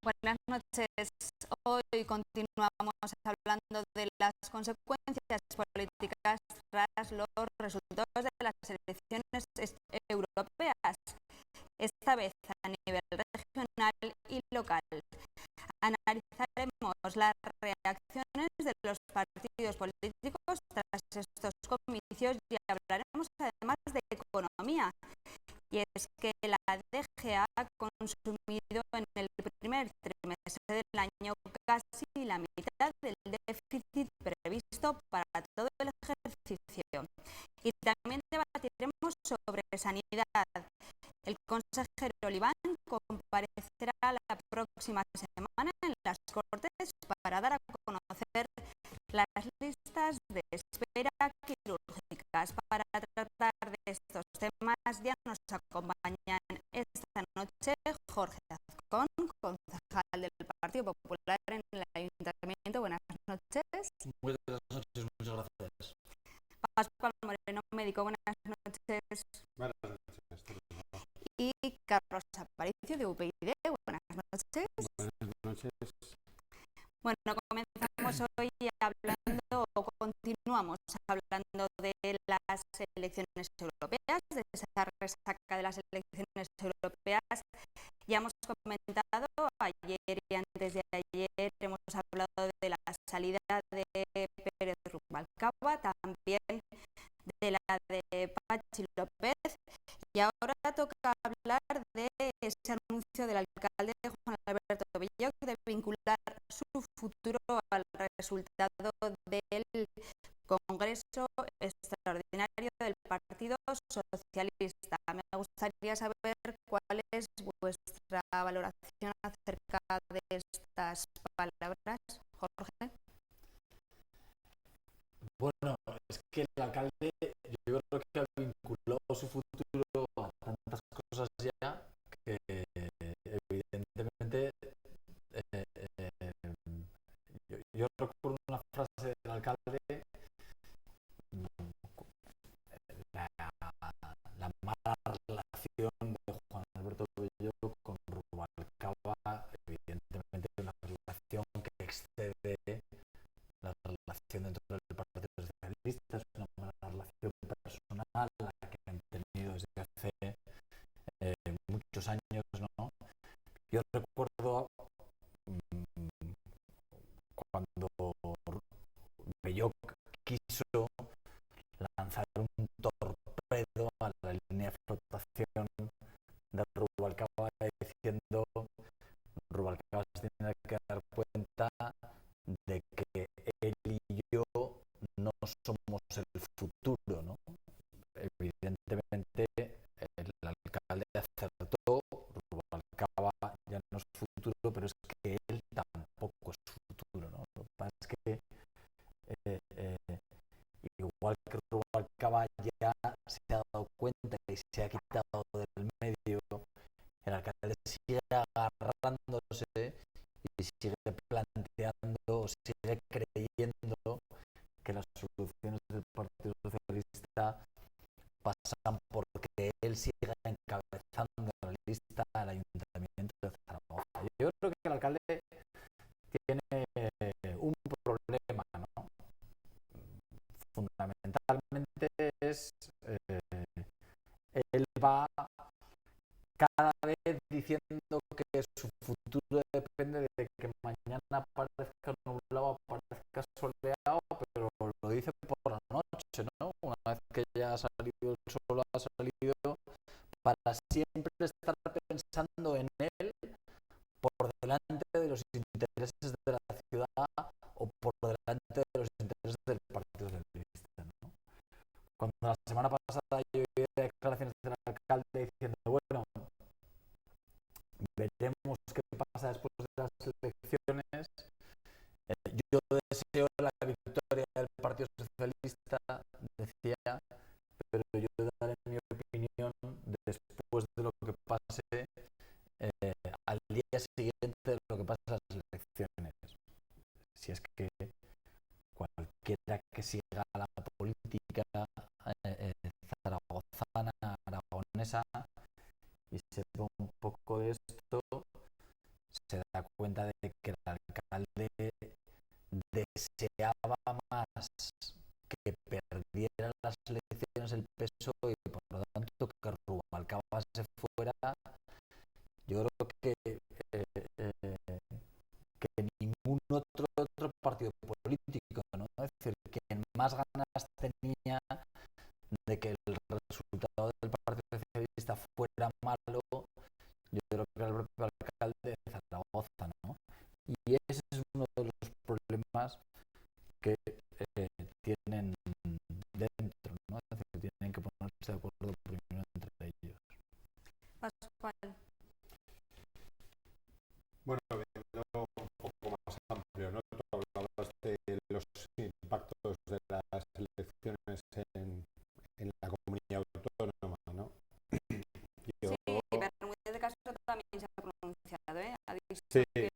Buenas noches. Hoy continuamos hablando de las consecuencias políticas tras los resultados de las elecciones europeas, esta vez a nivel regional y local. Analizaremos las reacciones de los partidos políticos tras estos comicios y hablaremos además de economía. Y es que la DGA ha consumido en el primer trimestre del año casi la mitad del déficit previsto para todo el ejercicio. Y también debatiremos sobre sanidad. El consejero Oliván comparecerá la próxima semana en las Cortes para dar a conocer las listas de espera quirúrgicas. Para tratar de estos temas ya nos acompañan esta noche Jorge Azcón, concejal del Partido Popular en el Ayuntamiento. Buenas noches. Buenas noches, muchas gracias. Pascual Moreno, médico. Buenas noches. Buenas noches. Y Carlos Aparicio de UPyD. Buenas noches. Buenas noches. Bueno, comenzamos hoy continuamos hablando de las elecciones europeas, de esa resaca de las elecciones europeas. Ya hemos comentado ayer y antes de ayer, hemos hablado de la salida de Pérez Rubalcaba, también de la de Patxi López, y ahora toca hablar de ese anuncio del alcalde Juan Alberto Belloch de vincular su futuro al resultado del Congreso Extraordinario del Partido Socialista. Me gustaría saber cuál es vuestra valoración acerca de estas palabras, Jorge. Bueno, es que el alcalde, yo creo que ha vinculado su futuro a tantas cosas ya que evidentemente yo recuerdo una frase del alcalde, la mala relación de Juan Alberto Belloch con Rubalcaba, evidentemente una relación que excede la relación dentro del Partido Socialista, es una mala relación personal la que han tenido desde hace muchos años, ¿no? Yo recuerdo cuando Belloch quiso lanzar un torpedo a la línea de flotación de Rubalcaba diciendo Rubalcaba se tiene que dar cuenta de que él y yo no somos el futuro, ¿no? Evidentemente el alcalde acertó, Rubalcaba ya no es futuro, pero es que él tampoco es futuro, ¿no? Lo que pasa es que igual que Rubalcaba ya se ha dado cuenta y se ha quitado del medio, el alcalde sigue agarrándose y sigue planteando, sigue creyendo que las soluciones del Partido Socialista pasan porque él siga encabezando la lista del Ayuntamiento de Zaragoza. Yo creo que el alcalde tiene un problema, ¿no? Fundamentalmente es él va cada vez diciendo que su futuro depende de que mañana parezca nublado, parezca soleado, pero lo dice por la noche, ¿no? Una vez que ya ha salido el sol, ha salido, para siempre estar pensando en él por delante de los intereses de la ciudad o por delante de los intereses del Partido Socialista, ¿no? Cuando la semana pasada yo oí declaraciones del alcalde diciendo, bueno, veremos qué pasa después de las elecciones. Yo deseo la victoria del Partido Socialista, decía, pero yo daré mi opinión después de lo que pase al día siguiente de lo que pasa en las elecciones. Si es que cualquiera que siga la política en Zaragoza eso y por lo tanto que Rubalcaba se fuera, yo creo que ningún otro partido político, ¿no? Es decir, quien más ganas tenía de que el resultado del Partido Socialista fuera malo, yo creo que era el propio alcalde de Zaragoza, ¿no? Y ese es uno de los problemas que tienen dentro, ¿no? Es decir, tienen que ponerse de acuerdo primero entre ellos. Pascual. Bueno, viendo un poco más amplio, ¿no? Tú hablabas de los impactos de las elecciones en la comunidad autónoma, ¿no? Yo, Sí, Bermúdez de Castro también se ha pronunciado, ¿eh? Ha dicho sí, que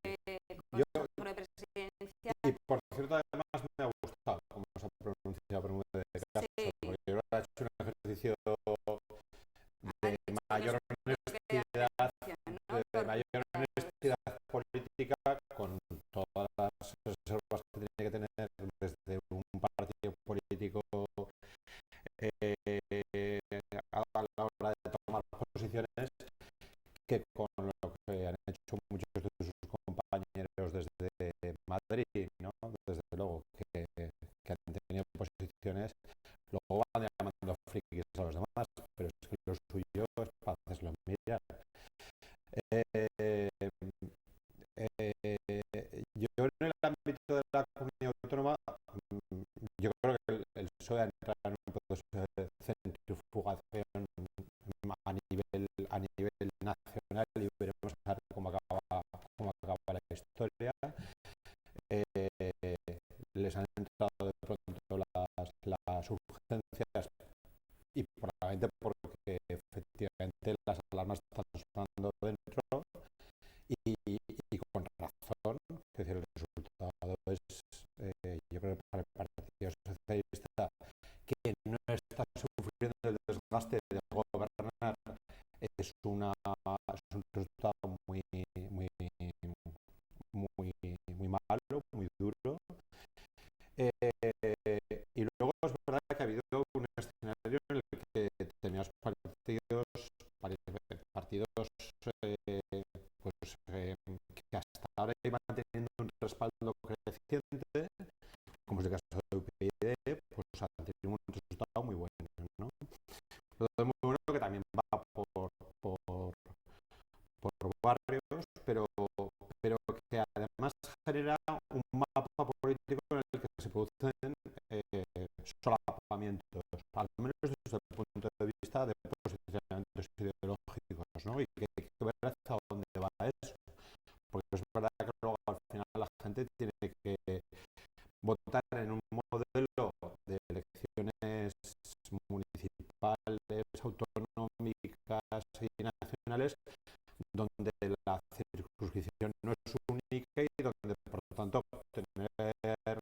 yo, con la presidencia. y por cierto, además me ha gustado cómo se ha pronunciado Bermúdez de Castro, Sí, porque yo creo que ha hecho un ejercicio ha de dicho mayor honestidad, ¿no? de mayor honestidad política, con todas las reservas que tiene que tener desde un partido político a la hora de tomar posiciones, que con lo que han hecho muchos de sus compañeros desde Madrid, ¿no? Desde luego que han tenido posiciones, luego van llamando frikis a los demás, pero es que lo suyo es para hacerlo mirar. Yo en el ámbito de la comunidad autónoma, yo creo que el PSOE ha entrado en un proceso de centrifugación a nivel nacional y veremos a ver cómo acaba la historia. Les han entrado de pronto las urgencias y probablemente porque efectivamente las alarmas están sonando dentro y con razón. Es decir, el resultado es, yo creo que para el Partido Socialista, que no está sufriendo el desgaste de gobernar, es un resultado muy malo, muy duro. Y luego es verdad que ha habido un escenario en el que tenías partidos que hasta ahora iban teniendo un respaldo creciente, como es el caso de UPyD, pues han tenido un resultado muy bueno, ¿no? Lo de muy bueno que también va por barrios, pero que además genera un mapa político en el que se producen solapamientos, al menos desde el punto de vista de posicionamientos ideológicos, ¿no? Y que hay que ver hacia dónde va eso, porque es verdad que luego al final la gente tiene que votar en un modelo de elecciones municipales, autonómicas y nacionales, donde la circunscripción no es única y donde, por lo tanto, tener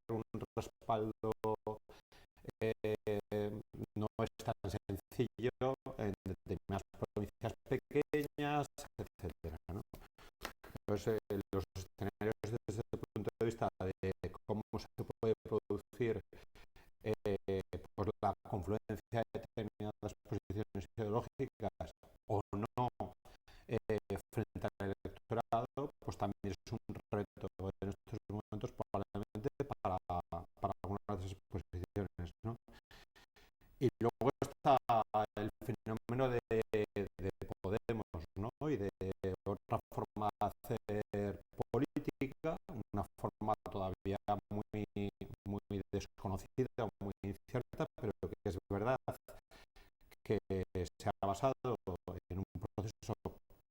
un respaldo no es tan sencillo en determinadas provincias pequeñas, etcétera, ¿no? Entonces, los escenarios desde el punto de vista de cómo se puede producir pues la confluencia de determinadas posiciones ideológicas o no frente al electorado, pues también es un reto en estos momentos probablemente para algunas de esas posiciones, ¿no? Y luego está el fenómeno de Podemos, ¿no? Y de otra forma de hacer política, una forma todavía muy desconocida, muy incierta, pero que es verdad que se ha basado en un proceso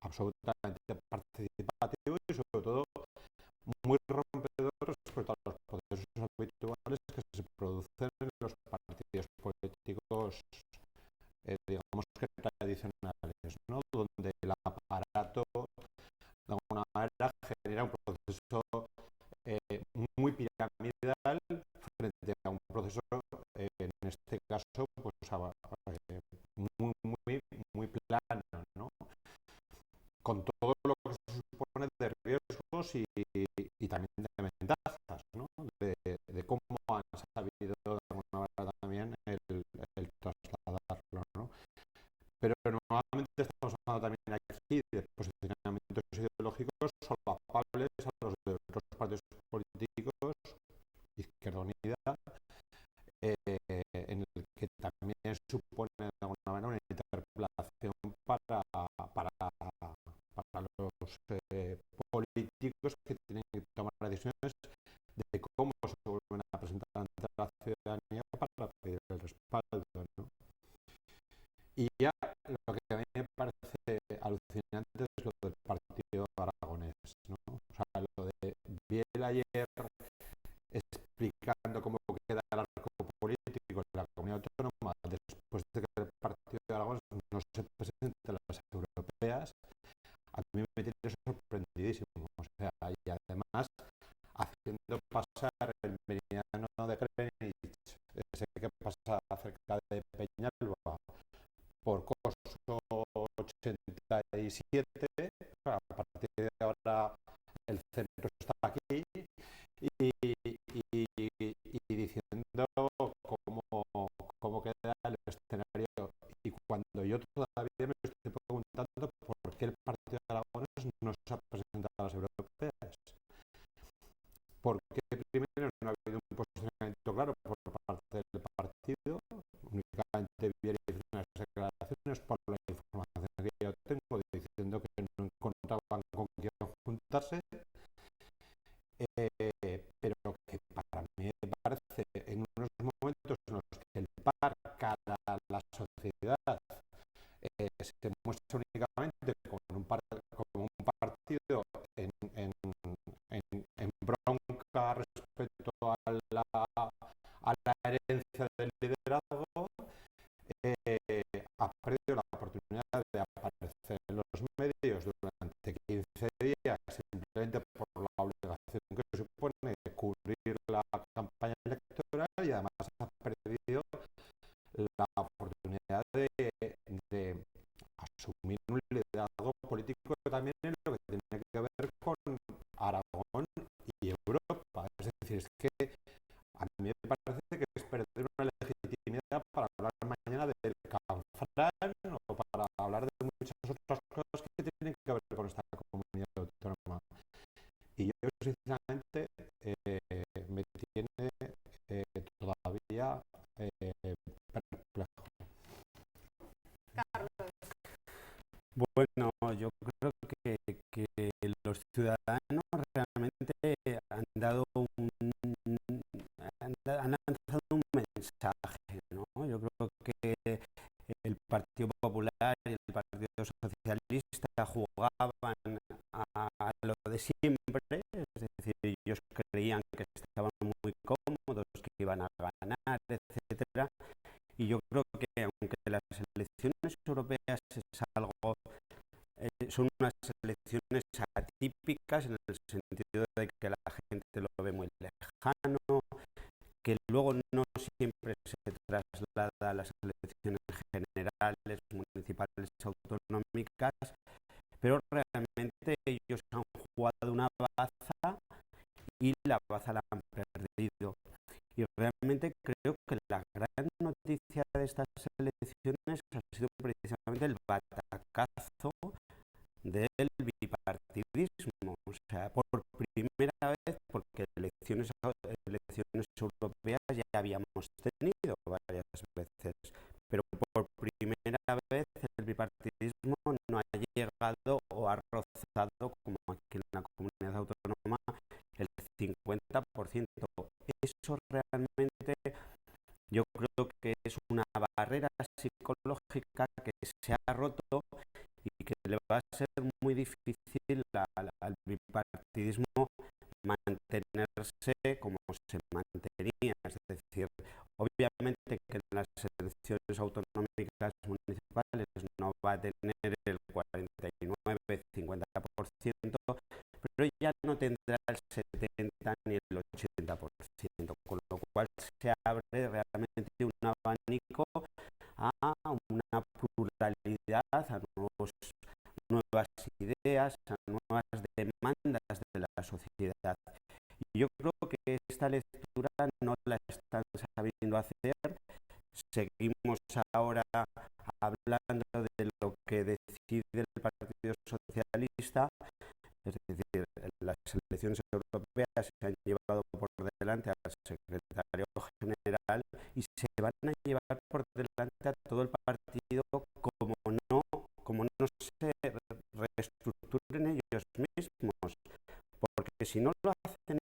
absolutamente participativo y sobre todo muy rompedor respecto a los procesos habituales que se producen en los partidos políticos, digamos que tradicionales, ¿no? Donde el aparato de alguna manera genera un proceso muy piramidal frente a un proceso, en este caso, pues muy plano, ¿no? Con todo lo que se supone de riesgos y también de ventajas, ¿no? De cómo han sabido de alguna manera también el trasladarlo, decisiones de cómo se vuelven a presentar ante la ciudadanía para pedir el respaldo, ¿no? Y ya lo que a mí me parece alucinante es lo del partido aragonés, ¿no? O sea, lo de Biel ayer explicando cómo queda el arco político en la comunidad autónoma después de que el partido de Aragón no se presente en las europeas, a mí me tiene sorprendidísimo. O sea, y además haciendo pasar el meridiano de Greenwich, ese que pasa cerca de Peñalba, por coso 87, a partir de ahora el centro está aquí, y diciendo cómo queda el escenario. Y cuando yo todavía me estoy preguntando por qué el Partido de Aragones no se ha presentado a las europeas. Porque primero no ha habido un posicionamiento claro por parte del partido, únicamente hizo unas declaraciones por la información que yo tengo diciendo que no encontraban con quién juntarse, pero que para mí me parece en unos momentos en los que el par cara a la sociedad se muestra únicamente como un partido en bronca respecto a la herencia del liderazgo, ha perdido la oportunidad de aparecer en los medios durante 15 días simplemente por la obligación que supone de cubrir la campaña electoral, y además ha perdido la oportunidad de asumir un liderazgo político también en lo que tiene que ver con Aragón y Europa. Es decir, es que a mí me parece que es perder una legitimidad para hablar mañana del Canfranc o para hablar de muchas otras cosas que tienen que ver con esta comunidad autónoma. Y yo, sinceramente, me tiene todavía perplejo. Carlos. Bueno, yo creo que los ciudadanos realmente han dado han lanzado un mensaje, ¿no? Yo creo que el Partido Popular y el Partido Socialista jugaban a lo de siempre, es decir, ellos creían que estaban muy cómodos, que iban a ganar, etcétera. Y yo creo que aunque las elecciones europeas es algo, son unas elecciones atípicas en el sentido de que la gente lo ve muy lejano, que luego no siempre se traslada a las elecciones generales, municipales, autonómicas, pero realmente ellos han jugado una baza y la baza la han perdido. Y realmente creo que la gran noticia de estas elecciones ha sido precisamente el batacazo del bipartidismo. O sea, por primera vez, porque elecciones europeas ya habíamos tenido varias veces, pero por primera vez el bipartidismo no ha llegado o ha rozado, como aquí en la comunidad autónoma, el 50%. Eso realmente yo creo que es una barrera psicológica que se ha roto y que le va a ser muy difícil al bipartidismo mantenerse como se mantenía. Es decir, obviamente que en las elecciones autonómicas municipales no va a tener el 49-50%, pero ya no tendrá el 70 ni el 80%, con lo cual se abre realmente un abanico a una pluralidad, a nuevas ideas, a nuevas demandas de la sociedad. Y yo creo que esta lectura no la están sabiendo hacer. Seguimos ahora hablando de lo que decide el Partido Socialista, es decir, las elecciones europeas se han llevado por delante al secretario general y se van a llevar por delante a todo el partido como no se reestructuren ellos mismos, porque si no lo hacen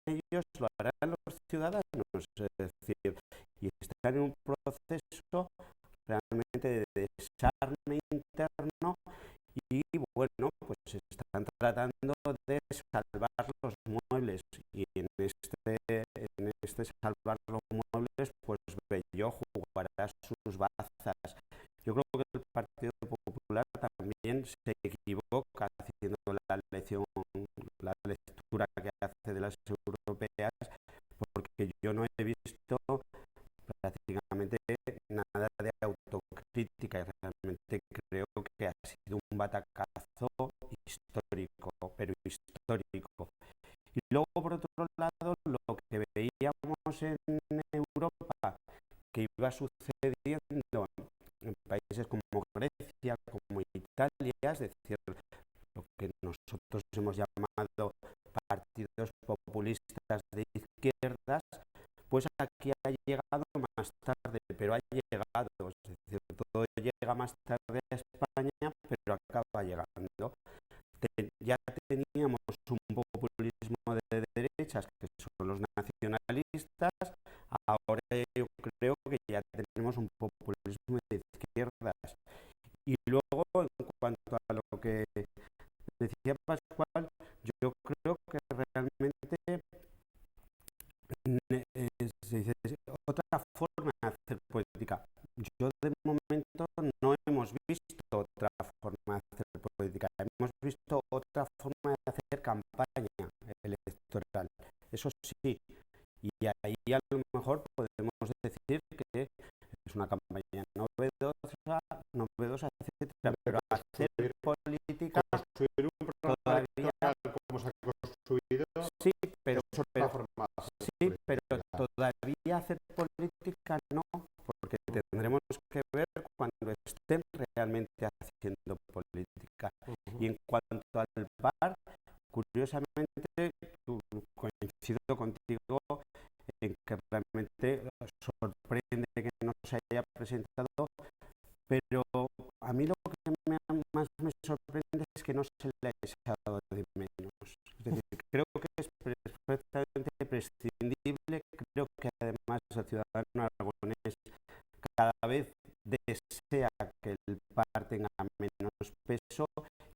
realmente de desarme interno y bueno, pues están tratando de salvar los muebles y en este salvar los muebles pues Bello jugará sus bazas. Yo creo que el Partido Popular también se equivoca haciendo la lectura que hace de las europeas, porque yo no he visto prácticamente nada de autocrítica y realmente creo que ha sido un batacazo histórico, pero histórico. Y luego, por otro lado, lo que veíamos en Europa que iba sucediendo en países como Grecia, como Italia, es decir, lo que nosotros hemos llamado partidos populistas de izquierdas, pues aquí ha llegado más tarde, pero ha llegado, es decir, todo llega más tarde a España, pero acaba llegando. Ya teníamos un populismo de derechas, que son los nacionalistas, ahora yo creo que ya tenemos un populismo de izquierdas. Y luego, en cuanto a lo que decía Pascual, yo creo que realmente es otra forma de hacer política. Yo de momento no hemos visto otra forma de hacer política, hemos visto otra forma de hacer campaña electoral, eso sí, y ahí a lo mejor podemos decir que es una campaña novedosa, etcétera, pero hacer política construir un programa todavía electoral como se ha construido, sí, pero es otra forma de hacer sí, política. pero todavía hacer política no, porque tendremos que ver cuando estén realmente haciendo política. Y en cuanto al PAR, curiosamente, coincido contigo en que realmente sorprende que no se haya presentado, pero a mí lo que más me sorprende es que no se le haya echado de menos. Es decir, creo que es perfectamente prescindible, creo que además el ciudadano aragonés cada vez desea que el PAR tenga menos peso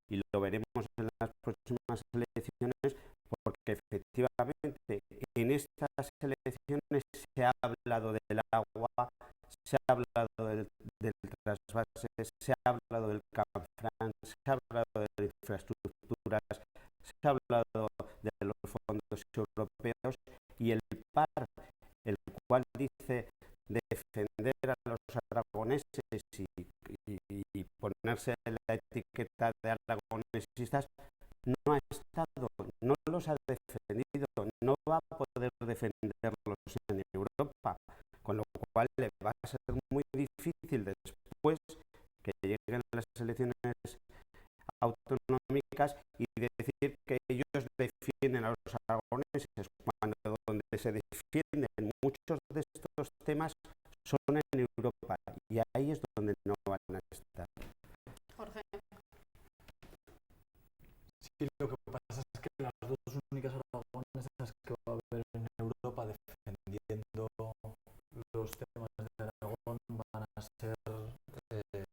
y lo veremos en las próximas elecciones, porque efectivamente en estas elecciones se ha hablado del agua, se ha hablado del trasvase, se ha hablado del Canfranc, se ha hablado de infraestructuras, se ha hablado de los fondos europeos y el PAR, el cual dice defender a los aragoneses y ponerse la etiqueta de aragonesistas, no ha estado, no los ha defendido, no va a poder defenderlos en Europa, con lo cual le va a ser muy difícil después que lleguen las elecciones autonómicas y decir que ellos defienden a los aragoneses, cuando donde se defienden muchos de estos temas son en Europa y ahí es donde no van a estar. Jorge. Sí, lo que pasa es que las dos únicas aragonesas que va a haber en Europa defendiendo los temas de Aragón van a ser del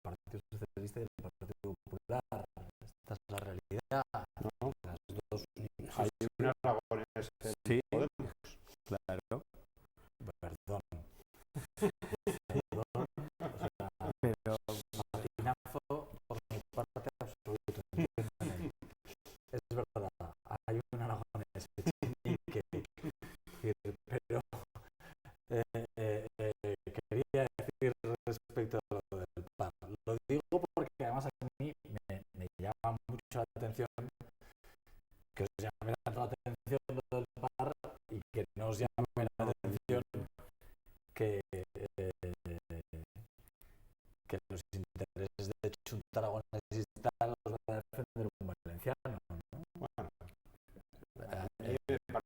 Partido Socialista y del Partido Popular. Esta es la realidad. ¿No? Las dos Hay un aragonés Sí, Podemos. claro. Perdón. Pero Martinazo, por mi parte, absoluto. Es verdad, hay un aragonés que pero quería decir respecto a lo del PAR. Lo digo porque además a mí me llama mucho la atención que os llame tanto la atención lo del PAR y que no os llame la atención que los intereses de Chunta Aragonesista los va a defender un valenciano, ¿no? Bueno,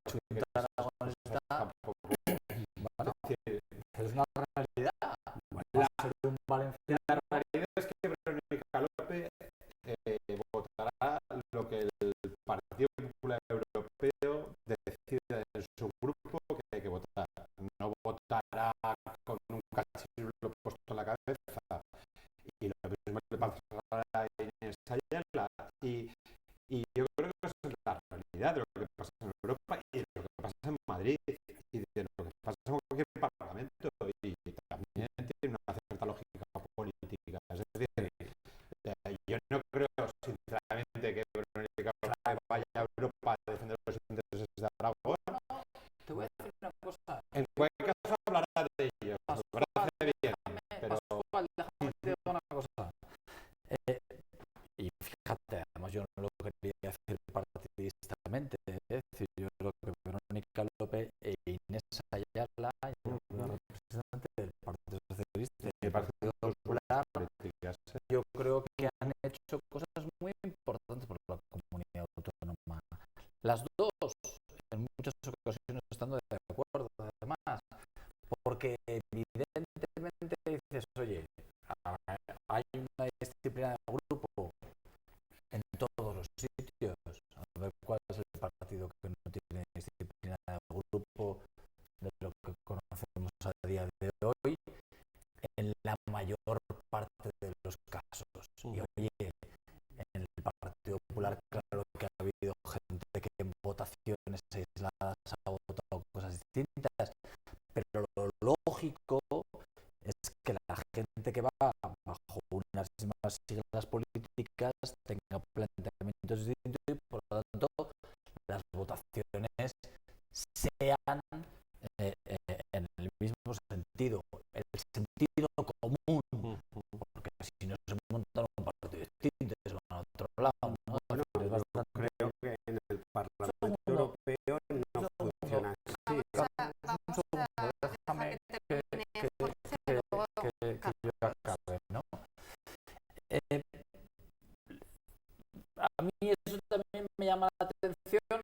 Chunta Aragonesista, tampoco. bueno, es una realidad. La Ser un valenciano. realidad es que Verónica López votará lo que el Partido Popular Europeo decide en su grupo que hay que votar. No votará con un cachirro puesto en la cabeza. el Partido Popular, yo creo que han hecho cosas muy importantes por la comunidad autónoma. Las dos, en muchas ocasiones estando de acuerdo, además, porque evidentemente dices, oye, hay una disciplina de grupo en todos los sitios. A ver cuál es el partido que no tiene disciplina de grupo de lo que conocemos a día de hoy, en la mayor parte de los casos. Y oye, en el Partido Popular, claro que ha habido gente que en votaciones aisladas ha votado cosas distintas, pero lo lógico es que la gente que va bajo unas mismas siglas políticas tenga planteamientos distintos y por lo tanto las votaciones sean en el mismo sentido, el sentido común, porque si no se montan un partido distinto y se van a otro lado, ¿no? Bueno, Es bastante... creo que en el Parlamento Europeo no funciona así. Déjame que yo acabe, ¿no? A mí eso también me llama la atención,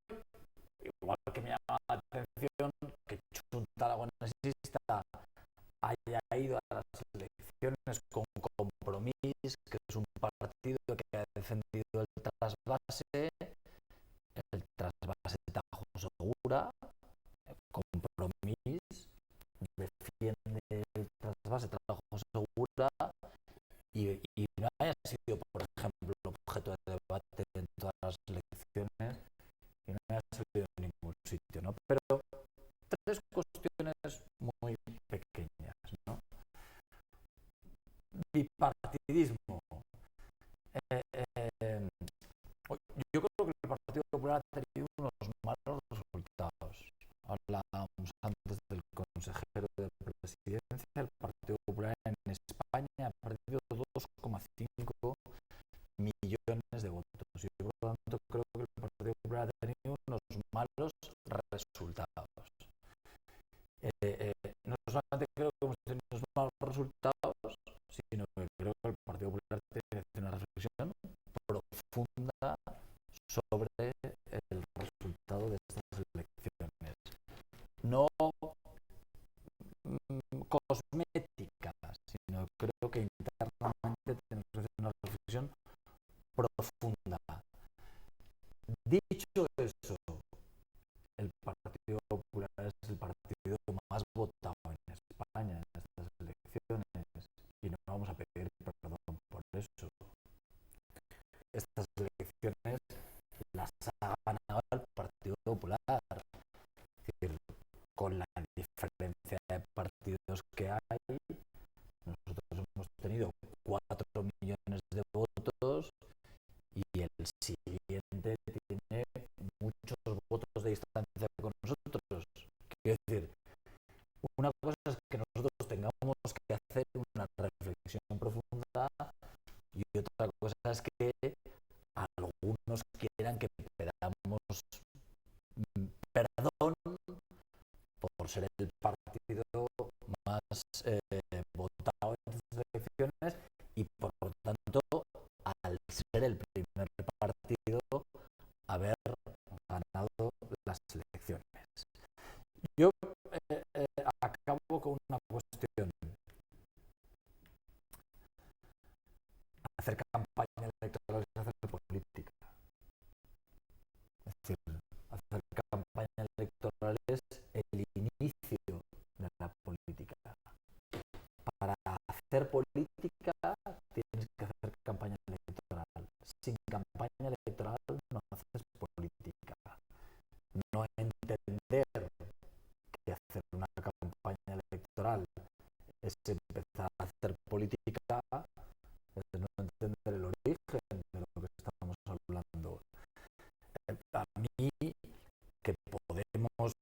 igual que me llama la atención que Chunta Aragonesista haya ido a las elecciones con Compromís, que es un partido que ha defendido el trasvase Tajo Segura. Compromís defiende el trasvase Tajo Segura y no haya sido, por ejemplo, objeto de debate en todas las elecciones y no haya salido en ningún sitio, ¿no? Pero tres cuestiones muy pequeñas, ¿no? Bipartidismo. Yo creo que el Partido Popular ha tenido unos malos resultados. Hablábamos antes del consejero de presidencia. El Partido Popular en España ha perdido 2,5 millones de votos. Y por lo tanto creo que el Partido Popular ha tenido unos malos resultados. No solamente creo que hemos tenido unos malos resultados, sino que creo que el Partido Popular tiene que hacer una reflexión profunda sobre el resultado de estas elecciones. No cosméticas, sino creo que internamente tenemos que hacer una reflexión profunda. Dicho eso, el Partido Popular es el partido más votado en España en estas elecciones y no vamos a pedir perdón por eso. Estas elecciones las ha ganado el Partido Popular. Es decir, con la diferencia de partidos que hay, nosotros hemos tenido 4 millones de votos y el siguiente tiene muchos votos de distancia con nosotros. Quiero decir, una cosa es que nosotros tengamos que hacer una reflexión profunda y otra cosa es que algunos quieran que pedamos perdón por ser el partido más votado en estas elecciones y por lo tanto al ser el primer partido haber ganado las elecciones. Yo acabo con una cuestión. Hacer campaña electoral es hacer política. Es decir, hacer campaña electoral es el inicio de la política. Para hacer política tienes que hacer campaña electoral. Sin campaña electoral no haces política. No entender que hacer una campaña electoral es empezar a hacer política es no entender el origen de lo que estamos hablando. A mí, que Podemos,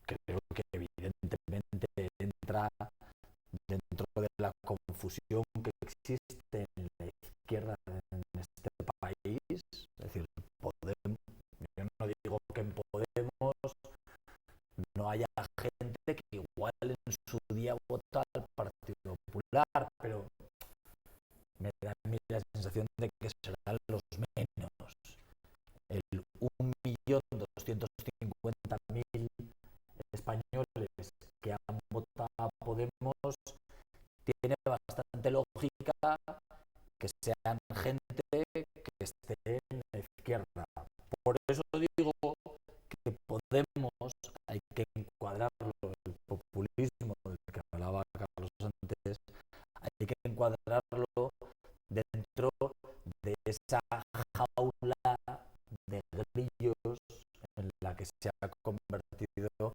creo que evidentemente entra dentro de la confusión que existe en la izquierda en este país. Es decir, Podemos, yo no digo que en Podemos no haya gente que igual en su día vota al Partido Popular. popular, pero me da a mí la sensación de que serán los menos. El 1.250.000 españoles que han votado a Podemos tiene bastante lógica que sean gente que esté en la izquierda. Por eso digo que Podemos hay que encuadrarlo, el populismo del que hablaba Carlos antes, hay que encuadrarlo dentro de esa jaula de grillos en la que se ha convertido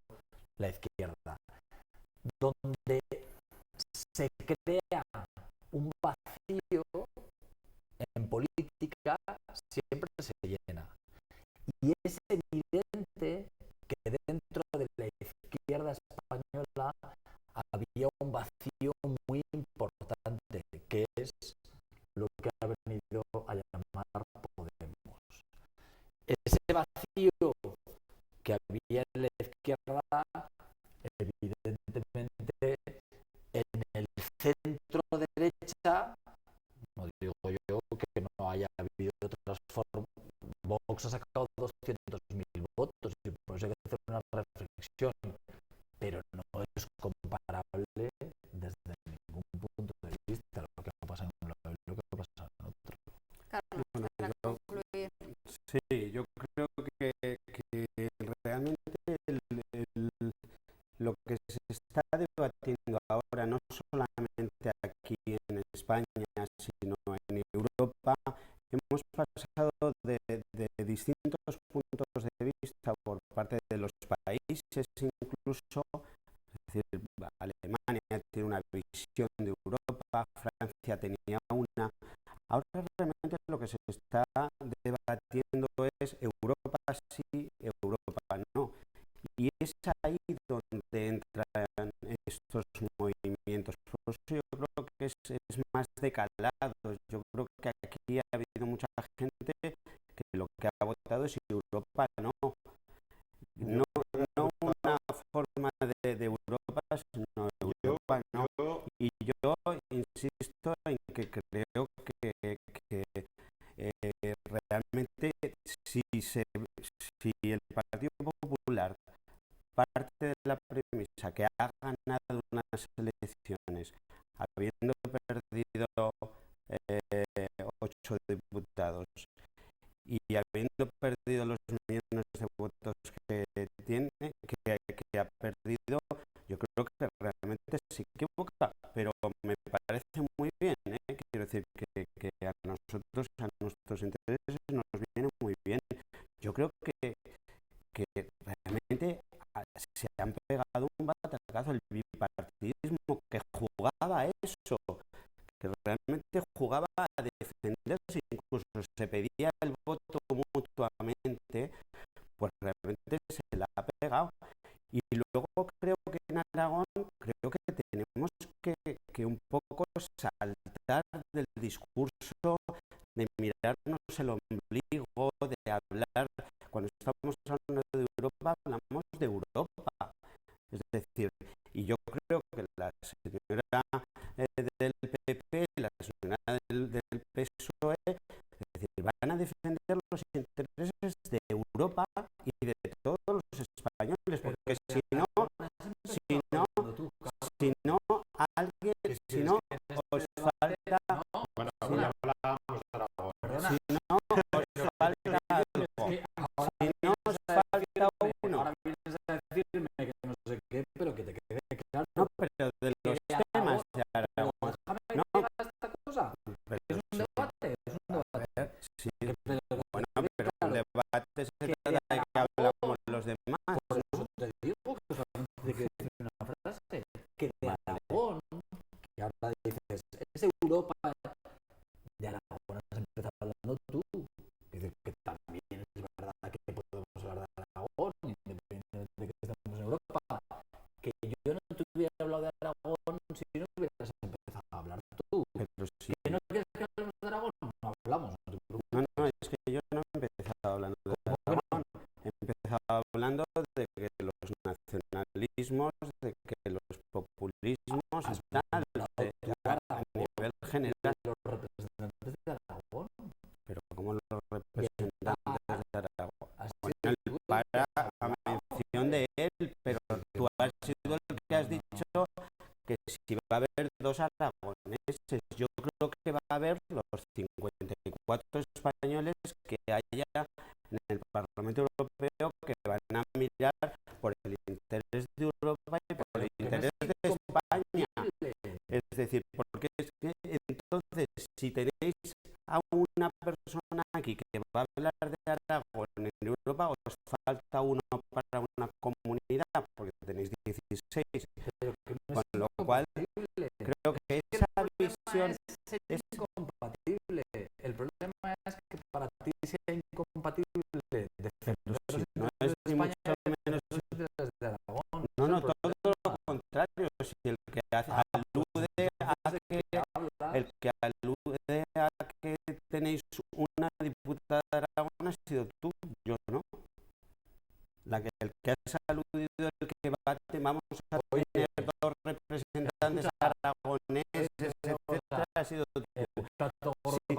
la izquierda, donde se crea un vacío en política, siempre se llena. Y es evidente que dentro de la izquierda española había un vacío muy importante, que es lo que ha venido a llamar Podemos. Ese vacío que había en la izquierda, evidentemente, en el centro derecha, no digo yo que no haya habido otras formas. Vox ha sacado 200.000 votos y por eso hay que hacer una reflexión, pero no es comparable desde ningún punto de vista lo que ha pasado en un lado y lo que ha pasado en otro. Carlos, Bueno, para concluir. sí, yo creo que realmente lo que se está debatiendo ahora, no solamente aquí en España, sino en Europa, hemos pasado de distintos puntos de vista por parte de los países, incluso, es decir, Alemania tiene una visión de Europa, Francia tenía una. Ahora realmente lo que se está debatiendo es Europa sí, Europa no. Y es ahí donde entran estos movimientos. Por eso yo creo que es más de calado. Yo creo que aquí ha habido mucha gente que lo que ha votado es Europa no. No una forma de Europa, sino Europa no. Y yo insisto en que creo que realmente si el Partido Popular parte de la premisa que ha ganado unas elecciones habiendo perdido 8 diputados y habiendo perdido los millones de votos que tiene, que ha perdido, yo creo que realmente se equivoca, pero me parece muy bien, quiero decir que a nosotros, a nuestros intereses nos viene muy bien. Yo creo que realmente se han pegado un batacazo, el bipartidismo que jugaba a eso, que realmente jugaba a defenderse, incluso se pedía el voto mutuamente, pues realmente se la ha pegado. Y luego creo que en Aragón, creo que tenemos que un poco saltar del discurso de mirarnos el ombligo, de hablar, cuando estamos hablando de Europa, hablamos de Europa. Es decir, y yo creo que la señora del PP, la señora del PSOE, es decir, van a defender los intereses de Europa y de todos los españoles, porque si no, alguien, si no, os falta, Bueno, si no, hablábamos de Aragón. si no, os falta algo, si no, os falta uno. Ahora vienes a decirme que no sé qué, pero que te quede claro. No, pero de los temas de Aragón, Déjame no, llegar a esta cosa. pero Es un sí, debate, es un debate. sí, Pero bueno, que pero el claro, debate se que trata de que hablamos los demás, por ¿no? eso te digo que solamente hay que decir una frase, que de Vale. Aragón, que ahora dices, es Europa, de Aragón has empezado hablando tú. Dices que también es verdad que podemos hablar de Aragón, independientemente de que estemos en Europa. Que yo no te hubiera hablado de Aragón si no hubieras empezado a hablar tú. Pero sí. ¿Que no quieres que hablemos de Aragón? No hablamos, no te preocupes. No, es que yo no he empezado hablando de ¿Cómo que no? Aragón, he empezado hablando de que los nacionalismos, de que los populismos, tal, Tú ahora todos aragoneses. Yo creo que va a haber los 54 españoles que haya en el Parlamento Europeo que van a mirar por el interés de Europa y por el interés de España. Es decir, porque es que entonces, si tenéis a una persona aquí que va a hablar de Aragón en Europa, os falta uno para una comunidad, porque tenéis 16. Con lo cual, creo que esa visión es incompatible. El problema es que para ti sea incompatible defender no es ni mucho menos de Aragón. no, todo lo contrario. Si el que alude a que tenéis una diputada de Aragón ha sido tú, yo no. El que has aludido, el que vamos a tener dos representantes aragoneses, etcétera, ha sido tú. Sí.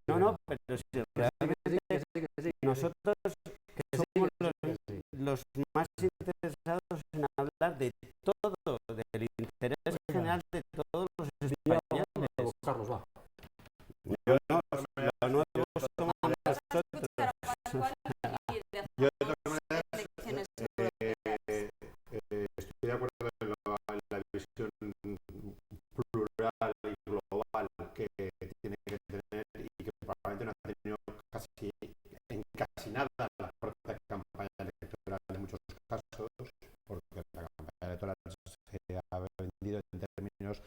No, pero si realmente nosotros somos los más interesados en hablar de todo, del interés general de todos los españoles. Carlos, va. Yo no, lo nuevo somos nosotros. Yo de todas maneras estoy de acuerdo en la visión plural y global que tiene que tener y que probablemente no ha tenido casi nada la propia campaña electoral en muchos casos, porque la campaña electoral se ha vendido en términos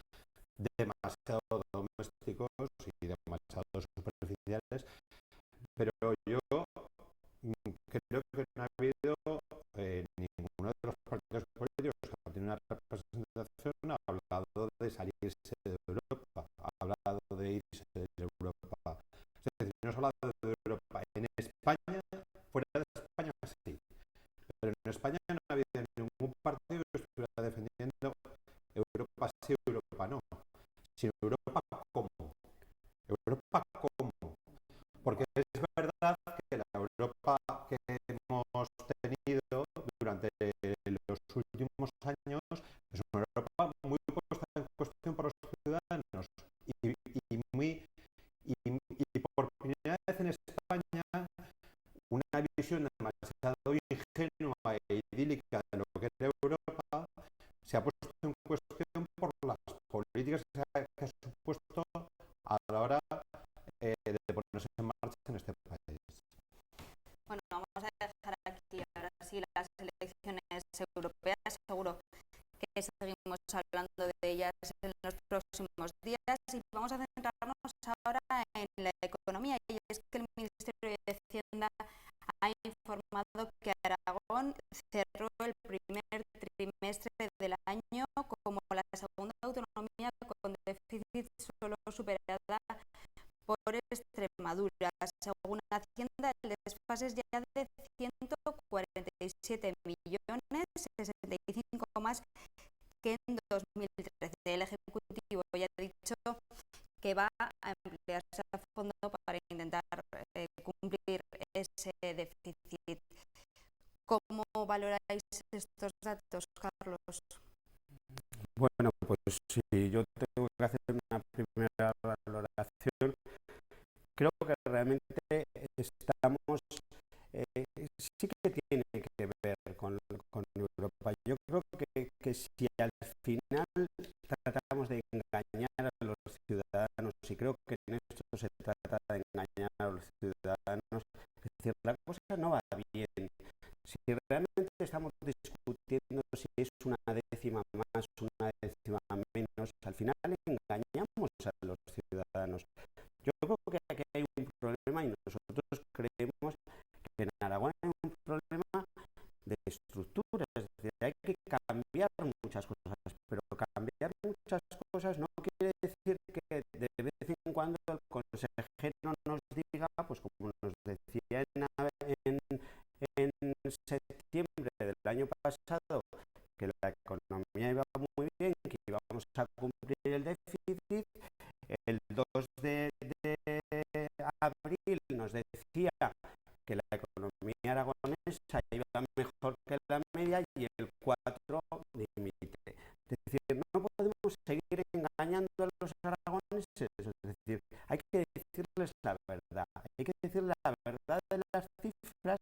demasiado domésticos y demasiado superficiales, pero yo creo que no ha habido ninguno de los partidos políticos que ha tenido una representación ha hablado de salirse de Europa, ha hablado de irse de Europa. Es decir, no se ha hablado de Europa en España, fuera de España sí, pero en España no ha habido ningún partido que estuviera defendiendo Europa sí, Europa no. Sin Europa, ¿cómo? Europa, ¿cómo? Porque es verdad que la Europa que hemos tenido durante los últimos años es una Europa muy puesta en cuestión por los ciudadanos y por primera vez en España una visión demasiado ingenua e idílica de lo que era Europa se ha puesto en cuestión por las políticas que ha supuesto a la hora de ponerse en marcha en este país. Bueno, vamos a dejar aquí ahora sí las elecciones europeas. Seguro que seguimos hablando de ellas en los próximos días y vamos a centrarnos ahora en la economía. Y es que el Ministerio de Hacienda ha informado que Aragón cerró el primer trimestre del año como la segunda autonomía con déficit solo superada por Extremadura. Según Hacienda, el desfase es ya de 147 millones, 65 más que en 2013. El Ejecutivo ya ha dicho que va a emplearse a fondo para intentar cumplir ese déficit. ¿Cómo valoráis estos datos, Carlos? Bueno, pues si yo tengo que hacer una primera valoración, creo que realmente estamos, sí que tiene que ver con Europa. Yo creo que si al final tratamos de engañar a los ciudadanos, y creo que en esto se trata de engañar a los ciudadanos, es decir, la cosa no va bien. Si realmente estamos discutiendo si es una décima más, una décima menos, al final engañamos a los ciudadanos. Yo creo que aquí hay un problema y nosotros creemos que en Aragón hay un problema de estructura, es decir, hay que cambiar muchas cosas, pero cambiar muchas cosas no quiere decir que de vez en cuando el consejero nos diga, pues como nos decía en septiembre del año pasado, que la economía iba muy bien, que íbamos a cumplir el déficit. El 2 de abril nos decía que la economía aragonesa iba mejor que la media y el 4 límite. Es decir, no podemos seguir engañando aragoneses. Es decir, hay que decirles la verdad, hay que decirles la verdad de las cifras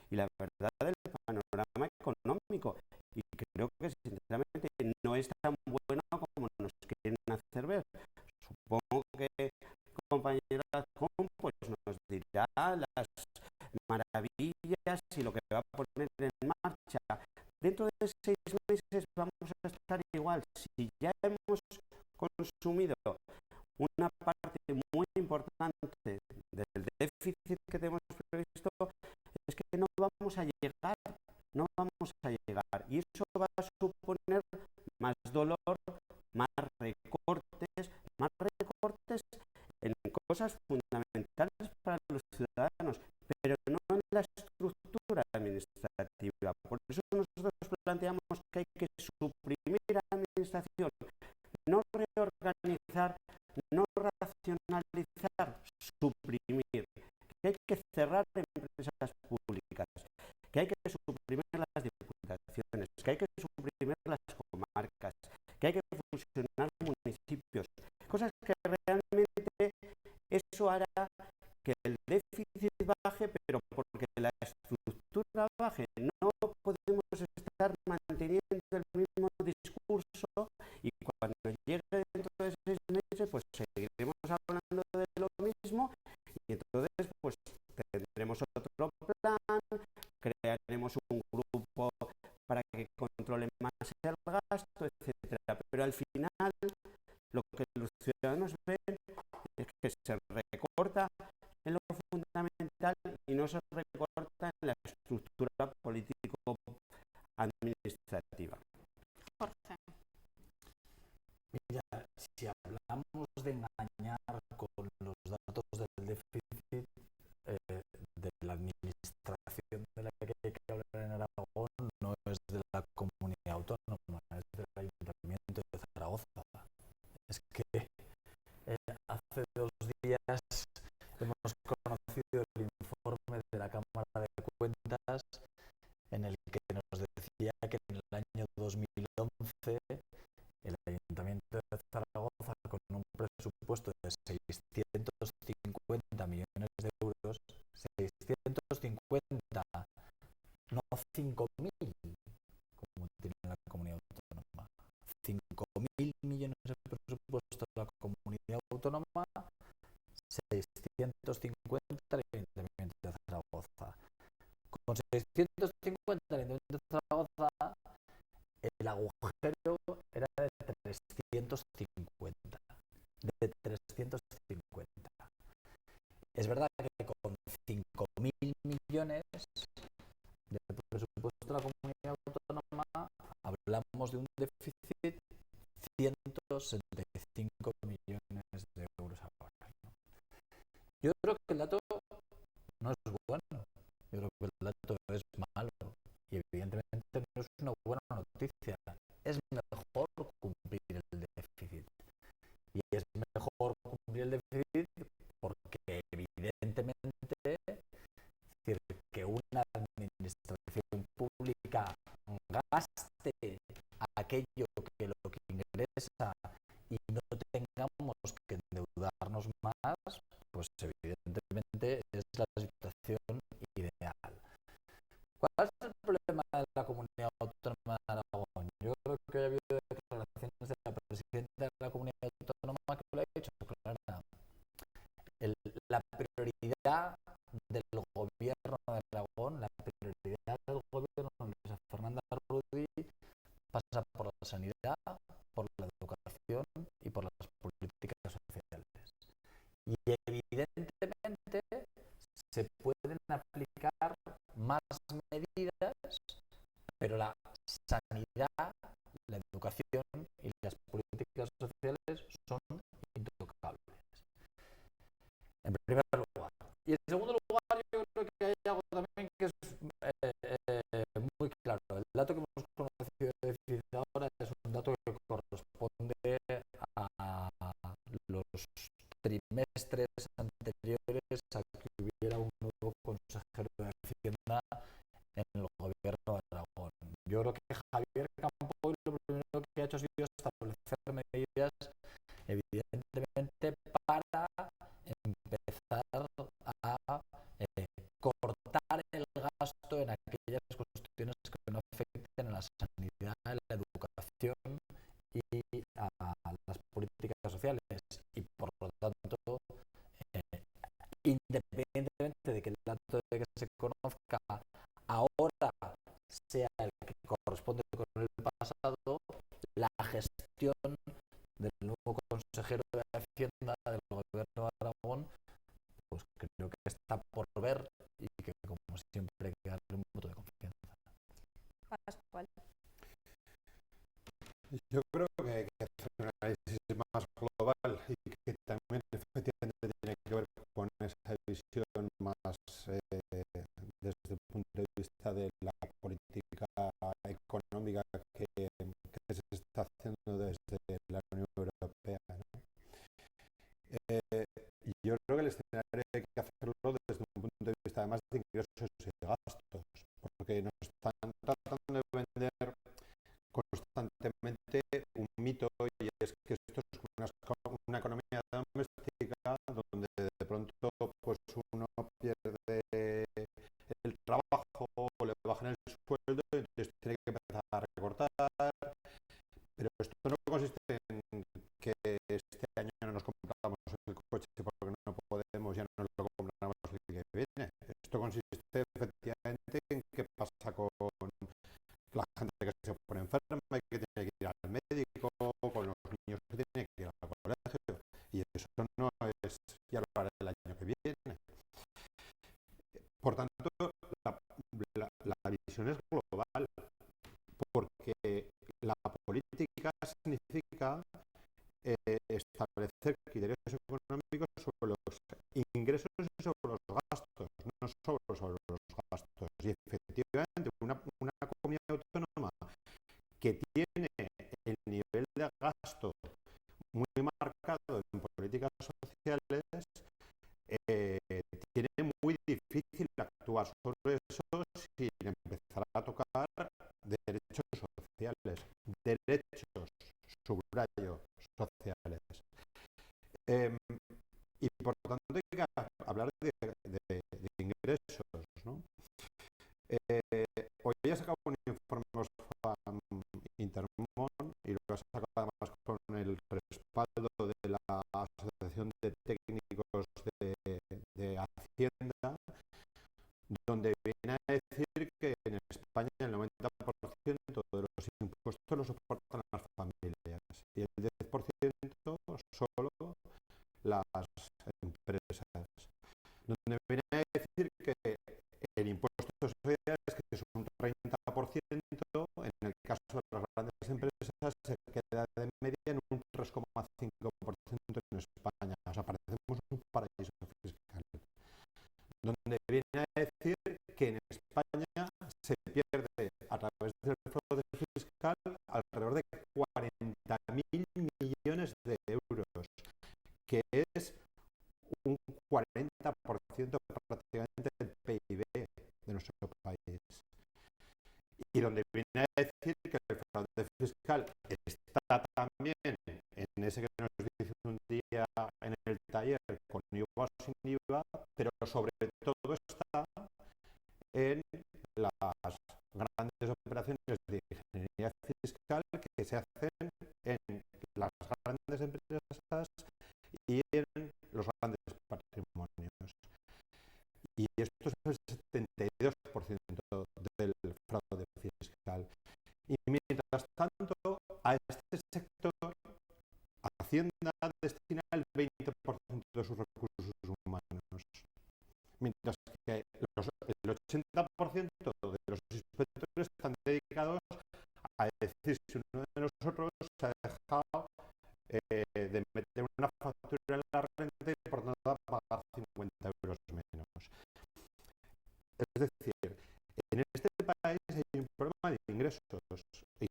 y la verdad del panorama económico. Y creo que sinceramente no es tan bueno como nos quieren hacer ver. Supongo que el compañero Azcón pues nos dirá las maravillas y lo que va a poner en marcha. Dentro de 6 meses vamos a estar igual. Si ya hemos consumido una parte muy importante del déficit que tenemos previsto, es que no vamos a llegar, no vamos a llegar. Y eso va a suponer más dolor, más recortes en cosas fundamentales para los ciudadanos, pero no en la estructura administrativa. Por eso nosotros planteamos que hay que suprimir la administración, no reorganizar, no racionalizar, suprimir, que hay que cerrar empresas públicas, que hay que suprimir las diputaciones, que hay que suprimir las comarcas, que hay que fusionar municipios, cosas que realmente eso hará que el déficit baje, pero porque la estructura baje. No podemos estar manteniendo el mismo discurso y cuando llegue dentro de 6 meses pues seguiremos hablando de lo mismo y entonces pues tendremos otro plan, crearemos un grupo para que controle más el gasto, etcétera. Pero al final lo que los ciudadanos ven es que se recorta en lo fundamental y no se recorta en la estructura político-administrativa. Jorge. Mira, si hablamos de engañar con los datos del déficit de la administración de la que hay que hablar en Aragón, no es de la comunidad autónoma, es del Ayuntamiento de Zaragoza. Es que hace 2 días hemos conocido el informe de la Cámara de Cuentas en el que nos decía que en el año 2011 el Ayuntamiento de Zaragoza, con un presupuesto de 650 millones de euros, 650, no 5.000, como tiene la comunidad autónoma, 5.000 millones de presupuesto de la comunidad autónoma, 650 el Ayuntamiento de Zaragoza. Con 650 el Ayuntamiento de Zaragoza, el agujero era de 350. De 350. Es verdad que con 5.000 millones de presupuesto de la comunidad autónoma hablamos de un déficit 175 millones de euros ahora, ¿no? Yo creo que el dato no es bueno, yo creo que el dato es malo y evidentemente no es una buena noticia. Es mejor cumplir el déficit y es mejor cumplir el déficit porque evidentemente decir que una administración pública gaste aquello que lo que ingresa y no tengamos que endeudarnos más, pues evidentemente es la situación ideal. ¿Cuál es el problema de la comunidad autónoma de Aragón? Yo creo que ha habido declaraciones de la presidenta de la comunidad autónoma que lo ha dicho clara. La prioridad del gobierno de Aragón, la prioridad del gobierno de Luisa Fernanda Rudí pasa por la sanidad, por la educación y por las políticas sociales. Y evidentemente se pueden aplicar más medidas, pero la sanidad, la educación y las políticas sociales son intocables. En primer lugar. Y en segundo lugar, yo creo que hay algo también que es muy claro. El dato que hemos conocido de déficit ahora es un dato que corresponde a los trimestres anteriores a que hubiera un nuevo consejero de Hacienda en el gobierno de Aragón. Yo creo que Javier Campoy lo primero que ha hecho ha sido establecer medidas evidentemente se conozca ahora sea el que corresponde con el pasado, la gestión del nuevo consejero de Hacienda del Gobierno de Aragón, pues creo que está por ver y que, como siempre, hay que darle un voto de confianza. Pascual. Yo creo que hay que hacer un análisis más global y que también efectivamente tiene que ver con esa visión más desde el punto de vista de la política económica que se está haciendo desde la Unión Europea, ¿no? Yo creo que el escenario hay que hacerlo desde un punto de vista además de ingresos y gastos, porque nos están tratando de vender constantemente un mito, y es que esto es una economía doméstica donde de pronto pues uno pierde el trabajo o le bajan el sueldo y entonces tiene que empezar a recortar, pero esto no consiste en que este año no nos compramos el coche porque no podemos, ya no lo compramos el que viene. Esto consiste efectivamente en qué pasa con la gente que se pone enferma y que tiene que ir al médico, con los niños que tienen que ir al colegio, y eso no es, ya lo haré el año que viene. Por tanto, la visión es global, porque la política significa establecer criterios económicos sobre los ingresos y sobre los gastos, no sobre los gastos. Y efectivamente, una comunidad autónoma que tiene el nivel de gasto muy marcado en políticas sociales, tiene muy difícil actuar sobre eso sin empezar a tocar derechos sociales, derechos, subrayo, sociales. Y por tanto hay que hablar de ingresos, ¿no? Hoy ha sacado un informe Oxfam Intermón y lo ha sacado además con el respaldo de la Asociación de Técnicos de Hacienda, donde viene a decir que en España el 90% de los impuestos los soportan las familias y el 10% solo las empresas, donde viene a decir que el impuesto de sociedades, que es un 30%, en el caso de las grandes empresas se queda de media en un 3,5% en España. O sea, parecemos un paraíso fiscal. Donde viene a decir que en España se pierde a través del fraude fiscal alrededor de 40.000 millones de euros, que es un 40% prácticamente del PIB de nuestro país. Y donde viene a decir que el fraude fiscal está también en ese que nos dice un día en el taller, con IVA o sin IVA, pero sobre todo está en las grandes operaciones de ingeniería fiscal que se hacen en las grandes empresas y en los grandes patrimonios. Y esto es el 72% del fraude fiscal. Y mientras tanto, a este sector, Hacienda destina el 20% de sus recursos humanos, mientras que el 80% de los inspectores están dedicados a decir si uno de nosotros se ha dejado de meter una factura en la renta y por tanto pagar 50 euros menos. Es decir, en este país hay un problema de ingresos.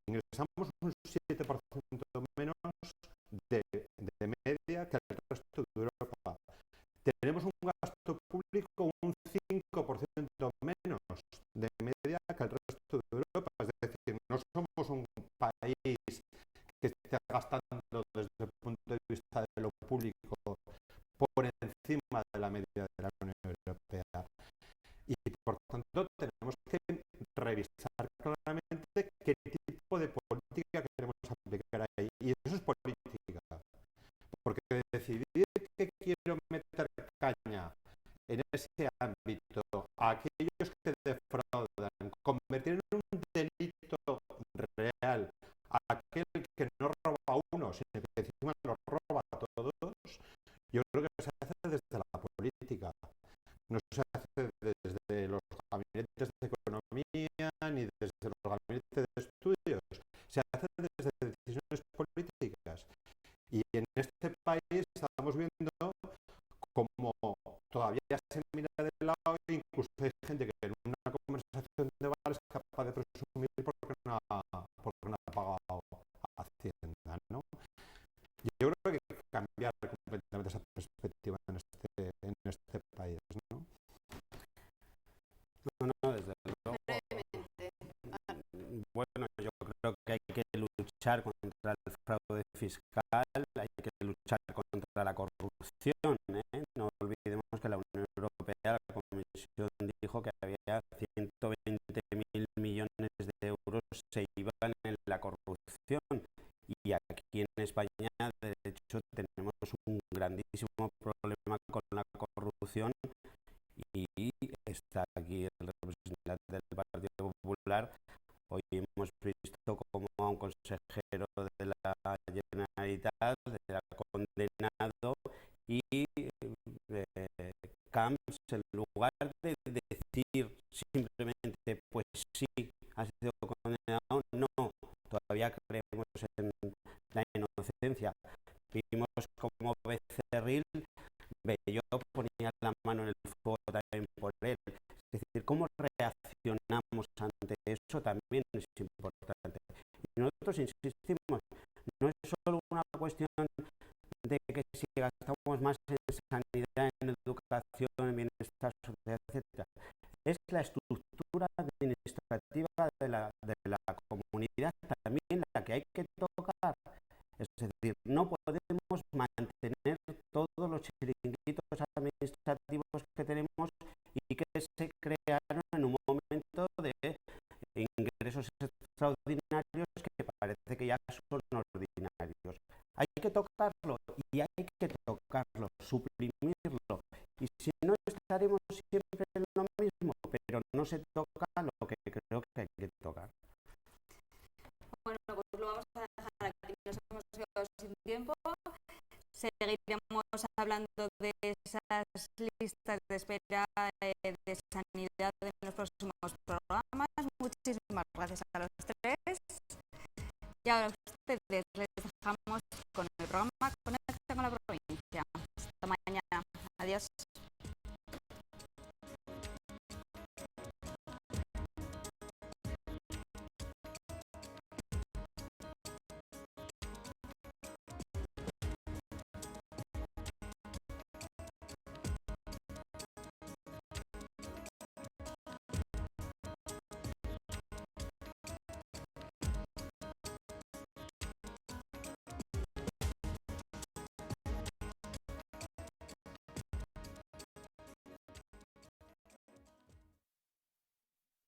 Ingresamos un 7% menos de media que el resto de Europa. Tenemos un gasto público un 5% menos de media que el resto de Europa. Es decir, no somos un país que esté gastando desde el punto de vista de lo público por encima de la media de la Unión Europea. Y por tanto tenemos que revisar claramente qué tipo de política queremos aplicar ahí. Y eso es política. Porque decidir que quiero meter caña en ese ámbito a aquellos Yo creo que se hace desde la política, no se hace desde los gabinetes de economía ni desde los gabinetes de estudios, se hace desde decisiones políticas. Y en este país estamos viendo como todavía se mira de lado e incluso hay gente que en una conversación de bar es capaz de presumir porque no ha pagado Hacienda, ¿no? Yo creo que hay que cambiar completamente esa perspectiva en este país, ¿no? No, desde luego. Bueno, yo creo que hay que luchar contra el fraude fiscal, hay que luchar contra la corrupción, ¿eh? No olvidemos que la Unión Europea, la Comisión dijo que había 120.000 millones de euros se iban en la corrupción y aquí en España, de hecho, tenemos un grandísimo problema con la corrupción y está aquí el representante del Partido Popular. Hoy hemos visto como a un consejero de la Generalitat le ha condenado y Camps, en lugar de decir simplemente pues sí, ha sido condenado, no, todavía creemos en la inocencia. Vimos como Becerril, yo ponía la mano en el fuego también por él. Es decir, cómo reaccionamos ante eso también es importante. Y nosotros insistimos, no es solo una cuestión de que si gastamos más en sanidad, en educación, en bienestar social, etc. Es la estructura administrativa de la comunidad también la que hay que tocar. Es decir, no podemos mantener todos los chiringuitos administrativos que tenemos y que se crearon en un momento de ingresos extraordinarios que parece que ya son ordinarios. Hay que tocarlo y hay que tocarlo, suprimirlo. Y si no, estaremos siempre en lo mismo, pero no se toca lo que creo que hay que tocar. Bueno, pues lo vamos a dejar aquí. Nos hemos quedado sin tiempo. Seguiremos hablando de esas listas de espera de sanidad en los próximos programas. Muchísimas gracias a los tres. Y ahora ustedes les dejamos con